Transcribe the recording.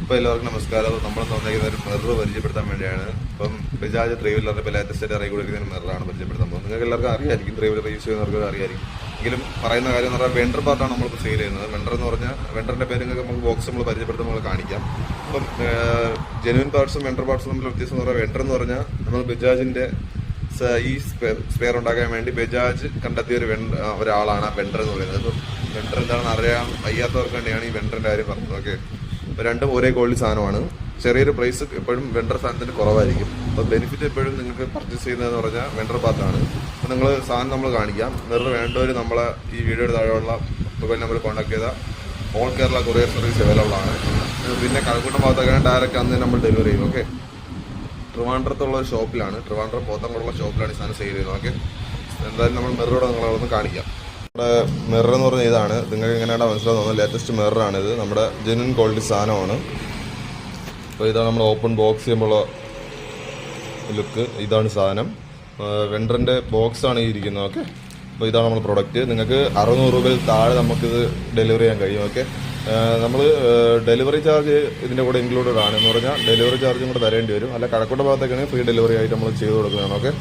ഇപ്പോൾ എല്ലാവർക്കും നമസ്കാരം. നമ്മൾ തന്നിരിക്കുന്ന ഒരു മിറർ പരിചയപ്പെടുത്താൻ വേണ്ടിയാണ്. ഇപ്പം ബജാജ് 3 വീലറിന്റെ ഇപ്പോൾ ലേറ്റസ്റ്റ് ആയിട്ട് ഇറങ്ങി കൊടുക്കുന്ന മിററാണ് പരിചയപ്പെടുത്താൻ പോകുന്നത്. നിങ്ങൾക്ക് എല്ലാവർക്കും അറിയായിരിക്കും, 3 വീലർ യൂസ് ചെയ്യുന്നവർക്ക് അറിയായിരിക്കും. എങ്കിലും പറയുന്ന കാര്യം എന്ന് പറഞ്ഞാൽ വെണ്ടർ പാർട്ടാണ് നമ്മളിപ്പോൾ സെയിൽ ചെയ്യുന്നത്. വെണ്ടർ എന്ന് പറഞ്ഞാൽ വെണ്ടറിന്റെ പേര് നിങ്ങൾക്ക് നമുക്ക് ബോക്സ് നമ്മൾ പരിചയപ്പെടുത്താൻ നമ്മൾ കാണിക്കാം. അപ്പം ജെനുവിൻ പാർട്സും വെണ്ടർ പാർട്സും തമ്മിൽ വ്യത്യാസം എന്ന് പറഞ്ഞാൽ വെണ്ടർ എന്ന് പറഞ്ഞാൽ നമ്മൾ ബജാജിന്റെ ഈ സ്പെയർ ഉണ്ടാക്കാൻ വേണ്ടി ബജാജ് കണ്ടെത്തിയ ഒരാളാണ് വെണ്ടർ എന്ന് പറയുന്നത്. അപ്പം വെണ്ടർ എന്താണെന്ന് അറിയാൻ വയ്യാത്തവർക്ക് വേണ്ടിയാണ് ഈ വെണ്ടറിന്റെ കാര്യം പറഞ്ഞത്. ഓക്കെ, അപ്പോൾ രണ്ടും ഒരേ ക്വാളിറ്റി സാധനമാണ്. ചെറിയൊരു പ്രൈസ് എപ്പോഴും വെണ്ടർ സാധനത്തിന് കുറവായിരിക്കും. അപ്പോൾ ബെനിഫിറ്റ് എപ്പോഴും നിങ്ങൾക്ക് പർച്ചേസ് ചെയ്യുന്നതെന്ന് പറഞ്ഞാൽ വെണ്ടർ പാത്താണ്. അപ്പോൾ നിങ്ങൾ സാധനം നമ്മൾ കാണിക്കാം. മിറർ വേണ്ടവർ നമ്മളെ ഈ വീഡിയോയുടെ താഴെയുള്ള മൊബൈൽ നമ്പർ കോൺടാക്ട് ചെയ്താൽ all Kerala courier service available ആണ്. പിന്നെ കഴക്കൂട്ടം ഭാഗത്തൊക്കെ ഡയറക്റ്റ് അന്ന് നമ്മൾ ഡെലിവറി ചെയ്യും. ഓക്കെ, ട്രിവാൻഡ്രത്തുള്ള ഒരു ഷോപ്പിലാണ്, ട്രിവാൻഡ്രം പോത്തങ്കോടുള്ള ഷോപ്പിലാണ് ഈ സാധനം സെയിൽ ചെയ്യുന്നത്. ഓക്കെ, എന്തായാലും നമ്മൾ മിററോടെ നിങ്ങളൊന്ന് കാണിക്കാം. നമ്മുടെ മിറർ എന്ന് പറഞ്ഞാൽ ഇതാണ്. നിങ്ങൾക്ക് എങ്ങനെയാണ് മനസ്സിലാവുന്നത്? ലേറ്റസ്റ്റ് മിററാണിത്. നമ്മുടെ ജെന്യൂൻ ക്വാളിറ്റി സാധനമാണ്. അപ്പോൾ ഇതാണ് നമ്മൾ ഓപ്പൺ ബോക്സ് ചെയ്യുമ്പോൾ ലുക്ക്. ഇതാണ് സാധനം. വെണ്ടറിൻ്റെ ബോക്സാണ് ഈ ഇരിക്കുന്നത്. ഓക്കെ, അപ്പോൾ ഇതാണ് നമ്മുടെ പ്രൊഡക്റ്റ്. നിങ്ങൾക്ക് 600 രൂപയിൽ താഴെ നമുക്കിത് ഡെലിവറി ചെയ്യാൻ കഴിയും. ഓക്കെ, നമ്മൾ ഡെലിവറി ചാർജ് ഇതിൻ്റെ കൂടെ ഇൻക്ലൂഡഡ് ആണ്. എന്ന് പറഞ്ഞാൽ ഡെലിവറി ചാർജും കൂടെ തരേണ്ടി വരും. അല്ല കഴക്കൂട്ട ഭാഗത്തേക്കാണെങ്കിൽ ഫ്രീ ഡെലിവറി ആയിട്ട് നമ്മൾ ചെയ്ത് കൊടുക്കുന്നതാണ്. ഓക്കെ.